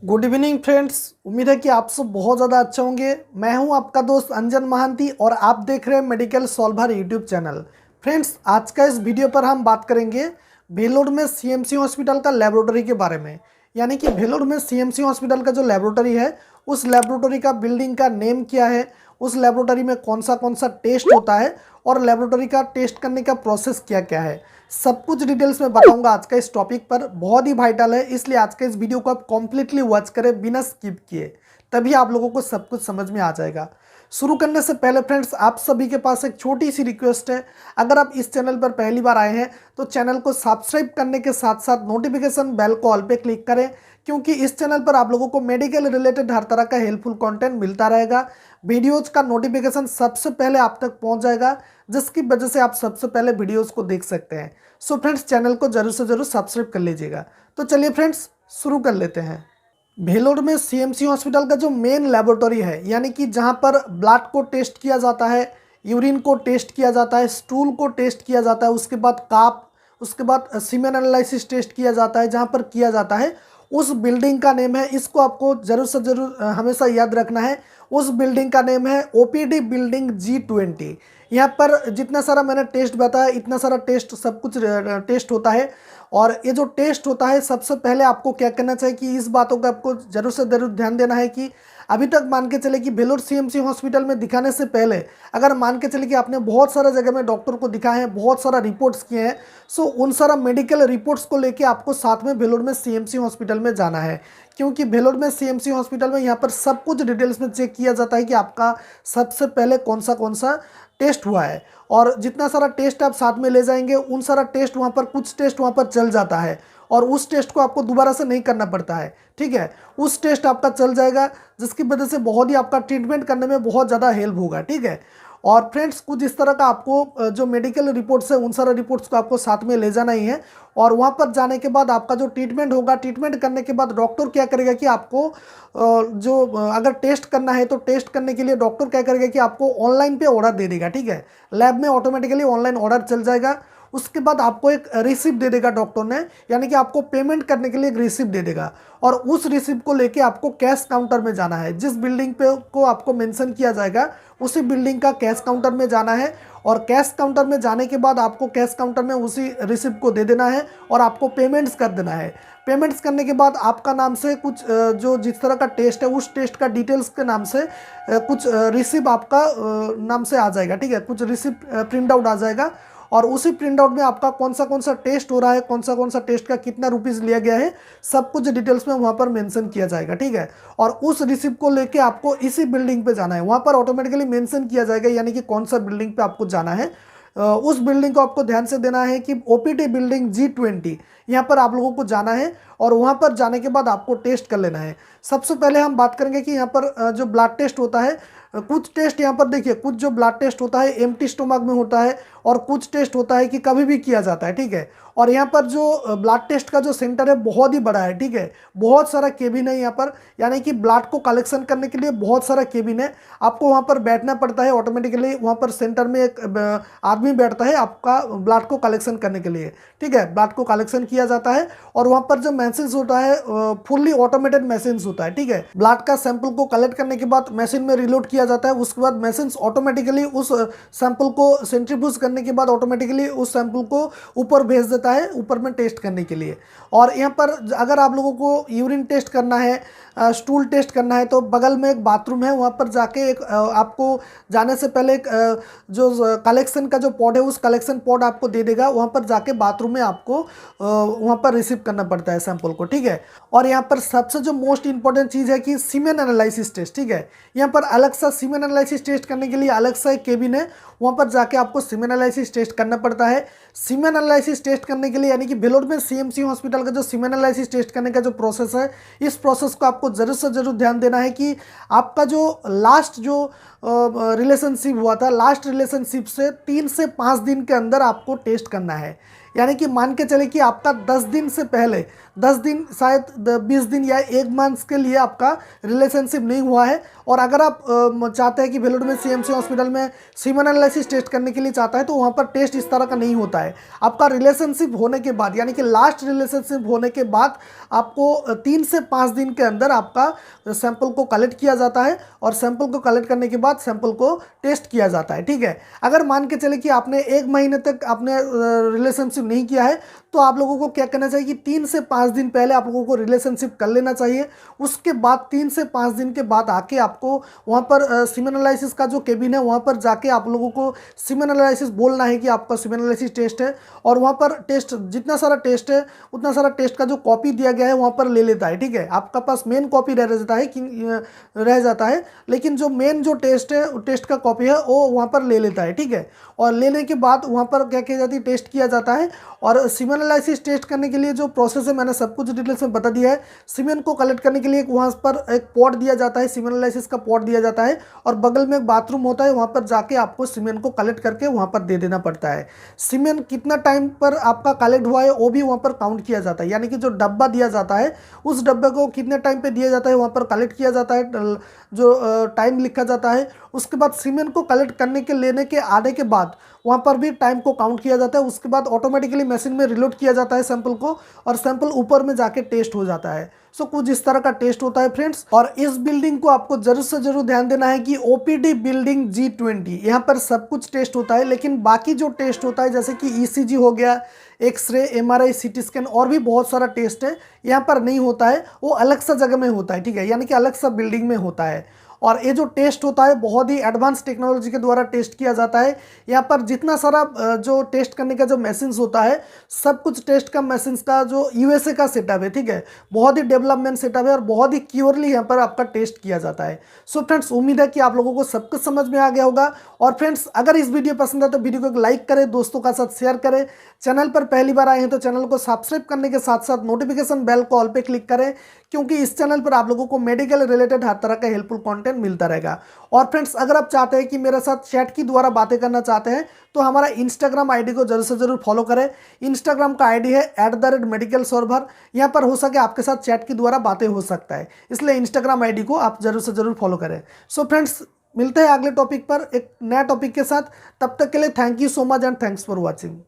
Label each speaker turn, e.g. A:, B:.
A: Good evening friends. उम्मीद है कि आप सब बहुत ज़्यादा अच्छे होंगे। मैं हूं आपका दोस्त अंजन महांती और आप देख रहे हैं medical solver YouTube channel. Friends, आज का इस वीडियो पर हम बात करेंगे भेलोर में सीएमसी हॉस्पिटल का लेबोरेटरी के बारे में। यानी कि भेलोर में सीएमसी हॉस्पिटल का जो लेबोरेटरी है, उस लेबोरेटरी का बिल्डिंग का नेम क्या है, उस लेबोरेटरी में कौन सा टेस्ट होता है और लेबोरेटरी का टेस्ट करने का प्रोसेस क्या क्या है, सब कुछ डिटेल्स में बताऊंगा आज का इस टॉपिक पर। बहुत ही वाइटल है, इसलिए आज के इस वीडियो को आप कम्प्लीटली वॉच करें बिना स्किप किए, तभी आप लोगों को सब कुछ समझ में आ जाएगा। शुरू करने से पहले फ्रेंड्स, आप सभी के पास एक छोटी सी रिक्वेस्ट है। अगर आप इस चैनल पर पहली बार आए हैं तो चैनल को सब्सक्राइब करने के साथ साथ नोटिफिकेशन बेल को ऑल पे क्लिक करें, क्योंकि इस चैनल पर आप लोगों को मेडिकल रिलेटेड हर तरह का हेल्पफुल कंटेंट मिलता रहेगा। वीडियोज़ का नोटिफिकेशन सबसे पहले आप तक पहुंच जाएगा, जिसकी वजह से आप सबसे पहले वीडियोज़ को देख सकते हैं। सो फ्रेंड्स, चैनल को जरूर से जरूर सब्सक्राइब कर लीजिएगा। तो चलिए फ्रेंड्स, शुरू कर लेते हैं। भेलोर में सीएमसी हॉस्पिटल का जो मेन लेबोरेटरी है, यानी कि जहां पर ब्लड को टेस्ट किया जाता है, यूरिन को टेस्ट किया जाता है, स्टूल को टेस्ट किया जाता है, उसके बाद काप, उसके बाद सीमेन एनालिसिस टेस्ट किया जाता है, जहां पर किया जाता है उस बिल्डिंग का नेम है, इसको आपको जरूर से जरूर हमेशा याद रखना है। उस बिल्डिंग का नेम है ओपीडी बिल्डिंग G20। यहाँ पर जितना सारा मैंने टेस्ट बताया, इतना सारा टेस्ट, सब कुछ टेस्ट होता है। और ये जो टेस्ट होता है, सबसे पहले आपको क्या करना चाहिए कि इस बातों का आपको जरूर से जरूर ध्यान देना है कि अभी तक मान के चले कि भेलोर सीएमसी हॉस्पिटल में दिखाने से पहले अगर मान के चले कि आपने बहुत सारा जगह में डॉक्टर को दिखाया है, बहुत सारा रिपोर्ट्स किए हैं, सो उन सारा मेडिकल रिपोर्ट्स को लेके आपको साथ में भेलोर में सीएमसी हॉस्पिटल में जाना है। क्योंकि भेलोर में सीएमसी हॉस्पिटल में यहाँ पर सब कुछ डिटेल्स में चेक किया जाता है कि आपका सबसे पहले कौन सा टेस्ट हुआ है। और जितना सारा टेस्ट आप साथ में ले जाएंगे, उन सारा टेस्ट वहाँ पर, कुछ टेस्ट वहाँ पर चल जाता है और उस टेस्ट को आपको दोबारा से नहीं करना पड़ता है। ठीक है, उस टेस्ट आपका चल जाएगा, जिसकी वजह से बहुत ही आपका ट्रीटमेंट करने में बहुत ज़्यादा हेल्प होगा। ठीक है, और फ्रेंड्स, कुछ इस तरह का आपको जो मेडिकल रिपोर्ट्स है, उन सारे रिपोर्ट्स को आपको साथ में ले जाना ही है। और वहाँ पर जाने के बाद आपका जो ट्रीटमेंट होगा, ट्रीटमेंट करने के बाद डॉक्टर क्या करेगा कि आपको जो अगर टेस्ट करना है तो टेस्ट करने के लिए डॉक्टर क्या करेगा कि आपको ऑनलाइन पे ऑर्डर दे देगा। ठीक है, लैब में ऑटोमेटिकली ऑनलाइन ऑर्डर चल जाएगा। उसके बाद आपको एक रिसिप्ट दे देगा डॉक्टर ने, यानी कि आपको पेमेंट करने के लिए एक रिसिप्ट दे देगा। और उस रिसिप्ट को लेके आपको कैश काउंटर में जाना है। जिस बिल्डिंग पे को आपको मेंशन किया जाएगा, उसी बिल्डिंग का कैश काउंटर में जाना है। और कैश काउंटर में जाने के बाद आपको कैश काउंटर में उसी रिसिप्ट को दे देना है और आपको पेमेंट्स कर देना है। पेमेंट्स करने के बाद आपका नाम से कुछ जो जिस तरह का टेस्ट है, उस टेस्ट का डिटेल्स के नाम से कुछ रिसिप्ट आपका नाम से आ जाएगा। ठीक है, कुछ रिसिप्ट प्रिंट आउट आ जाएगा और उसी प्रिंट आउट में आपका कौन सा टेस्ट हो रहा है, कौन सा टेस्ट का कितना रुपीज़ लिया गया है, सब कुछ डिटेल्स में वहाँ पर मेंशन किया जाएगा। ठीक है, और उस रिसिप्ट को लेके आपको इसी बिल्डिंग पे जाना है। वहाँ पर ऑटोमेटिकली मेंशन किया जाएगा, यानी कि कौन सा बिल्डिंग पे आपको जाना है। उस बिल्डिंग को आपको ध्यान से देना है कि ओपीडी बिल्डिंग G20, यहाँ पर आप लोगों को जाना है। और वहाँ पर जाने के बाद आपको टेस्ट कर लेना है। सबसे पहले हम बात करेंगे कि यहाँ पर जो ब्लड टेस्ट होता है, कुछ टेस्ट यहाँ पर देखिए, कुछ जो ब्लड टेस्ट होता है एम्प्टी स्टोमक में होता है और कुछ टेस्ट होता है कि कभी भी किया जाता है। ठीक है, और यहाँ पर जो ब्लड टेस्ट का जो सेंटर है बहुत ही बड़ा है। ठीक है, बहुत सारा केबिन है यहाँ पर, यानी कि ब्लड को कलेक्शन करने के लिए बहुत सारा केबिन है। आपको वहाँ पर बैठना पड़ता है, ऑटोमेटिकली वहाँ पर सेंटर में एक आदमी बैठता है आपका ब्लड को कलेक्शन करने के लिए। ठीक है, ब्लड को कलेक्शन किया जाता है और वहाँ पर जो मशीन होता है फुल्ली ऑटोमेटेड मशीन होता है। ठीक है, ब्लड का सैंपल को कलेक्ट करने के बाद मशीन में रिलोड किया जाता है। उसके बाद मशीन ऑटोमेटिकली उस सैंपल को सेंट्रीफ्यूज करने के बाद ऑटोमेटिकली उस सैंपल को ऊपर भेज देता है, ऊपर में टेस्ट करने के लिए। और यहाँ पर अगर आप लोगों को यूरिन टेस्ट करना है, स्टूल टेस्ट करना है, तो बगल में एक बाथरूम है, वहाँ पर जाके एक आपको जाने से पहले एक जो कलेक्शन का जो पॉड है, उस कलेक्शन पॉड आपको दे देगा। वहाँ पर जाके बाथरूम में आपको वहाँ पर रिसीव करना पड़ता है सैंपल को। ठीक है, और यहाँ पर सबसे जो मोस्ट इंपॉर्टेंट चीज़ है कि सीमेन एनालिसिस टेस्ट। ठीक है, यहाँ पर अलग सा सीमेन एनालिसिस टेस्ट करने के लिए अलग सा एक केबिन है, वहाँ पर जाके आपको सीमेन एनालिसिस टेस्ट करना पड़ता है। सीमेन एनालिसिस टेस्ट करने के लिए, यानी कि भेलोर में सीएमसी हॉस्पिटल का जो सीमेन एनालिसिस टेस्ट करने का जो प्रोसेस है, इस प्रोसेस को आपको ज़रूर से ज़रूर ध्यान देना है कि आपका जो लास्ट जो रिलेशनशिप हुआ था, लास्ट रिलेशनशिप से 3 से 5 दिन के अंदर आपको टेस्ट करना है। यानी कि मान के चले कि आपका 10 दिन से पहले, 10 दिन शायद 20 दिन या 1 मंथ के लिए आपका रिलेशनशिप नहीं हुआ है, और अगर आप चाहते हैं कि भेलोर में सीएमसी हॉस्पिटल में सीमेन एनालिसिस टेस्ट करने के लिए चाहता है, तो वहाँ पर टेस्ट इस तरह का नहीं होता है। आपका रिलेशनशिप होने के बाद, यानी कि लास्ट रिलेशनशिप होने के बाद आपको 3 से 5 दिन के अंदर आपका सैंपल को कलेक्ट किया जाता है, और सैंपल को कलेक्ट करने के बाद सैंपल को टेस्ट किया जाता है। ठीक है, अगर मान के चले कि आपने 1 महीने तक आपने रिलेशनशिप नहीं किया है, तो आप लोगों को क्या करना चाहिए कि 3 से 5 दिन पहले आप लोगों को रिलेशनशिप कर लेना चाहिए। उसके बाद 3 से 5 दिन के बाद आके आपको वहाँ पर सीमेन एनालिसिस का जो केबिन है वहाँ पर जाके आप लोगों को सीमेन एनालिसिस बोलना है कि आपका सीमेन एनालिसिस टेस्ट है, और वहाँ पर टेस्ट जितना सारा टेस्ट है उतना सारा टेस्ट का जो कॉपी दिया गया है वहाँ पर ले लेता है। ठीक है, आपका पास मेन कॉपी रह जाता है, लेकिन जो मेन जो टेस्ट है टेस्ट का कॉपी है वो वहाँ पर ले लेता है। ठीक है, और लेने के बाद वहाँ पर क्या किया जाती है, टेस्ट किया जाता है। और सीमेन एनालिसिस टेस्ट करने के लिए जो प्रोसेस है मैंने सब कुछ डिटेल्स में बता दिया है। सीमेन को कलेक्ट करने के लिए वहाँ पर एक पॉट दिया जाता है, सीमेन एनालिसिस का पॉट दिया जाता है, और बगल में एक बाथरूम होता है, वहाँ पर जाके आपको सीमेन को कलेक्ट करके वहाँ पर दे देना पड़ता है। सीमेन कितना टाइम पर आपका कलेक्ट हुआ है वो भी वहाँ पर काउंट किया जाता है, यानी कि जो डब्बा दिया जाता है उस डब्बे को कितने टाइम पे दिया जाता है वहाँ पर कलेक्ट किया जाता है, जो टाइम लिखा जाता है। उसके बाद सीमेन को कलेक्ट करने के लेने के आने के बाद वहाँ पर भी टाइम को काउंट किया जाता है। उसके बाद ऑटोमेटिकली मशीन में रिलोड किया जाता है सैंपल को, और सैंपल ऊपर में जाके टेस्ट हो जाता है। सो कुछ इस तरह का टेस्ट होता है फ्रेंड्स। और इस बिल्डिंग को आपको जरूर से जरूर ध्यान देना है कि ओपीडी बिल्डिंग G20, यहाँ पर सब कुछ टेस्ट होता है, लेकिन बाकी जो टेस्ट होता है जैसे कि ईसीजी हो गया, एक्सरे, एमआरआई, सीटी स्कैन और भी बहुत सारा टेस्ट है, यहाँ पर नहीं होता है, वो अलग सा जगह में होता है। ठीक है, यानी कि अलग सा बिल्डिंग में होता है। और ये जो टेस्ट होता है बहुत ही एडवांस टेक्नोलॉजी के द्वारा टेस्ट किया जाता है। यहाँ पर जितना सारा जो टेस्ट करने का जो मशीन्स होता है, सब कुछ टेस्ट का मशीन्स का जो यूएसए का सेटअप है। ठीक है, बहुत ही डेवलपमेंट सेटअप है, और बहुत ही क्योरली यहाँ पर आपका टेस्ट किया जाता है। सो फ्रेंड्स, उम्मीद है कि आप लोगों को सब कुछ समझ में आ गया होगा। और फ्रेंड्स, अगर इस वीडियो पसंद है तो वीडियो को एक लाइक करें, दोस्तों का साथ शेयर करें। चैनल पर पहली बार आए हैं तो चैनल को सब्सक्राइब करने के साथ साथ नोटिफिकेशन बेल को ऑल पे क्लिक करें, क्योंकि इस चैनल पर आप लोगों को मेडिकल रिलेटेड हर तरह का हेल्पफुल कंटेंट मिलता रहेगा। और फ्रेंड्स, अगर आप चाहते हैं कि मेरे साथ चैट के द्वारा बातें करना चाहते हैं तो हमारा इंस्टाग्राम आईडी को जरूर से जरूर फॉलो करें। इंस्टाग्राम का आईडी है @medicalsolver। यहाँ पर हो सके आपके साथ चैट के द्वारा बातें हो सकता है, इसलिए इंस्टाग्राम आईडी को आप जरूर से जरूर फॉलो करें। सो फ्रेंड्स, मिलते हैं अगले टॉपिक पर एक नया टॉपिक के साथ। तब तक के लिए thank you so much and thanks for watching.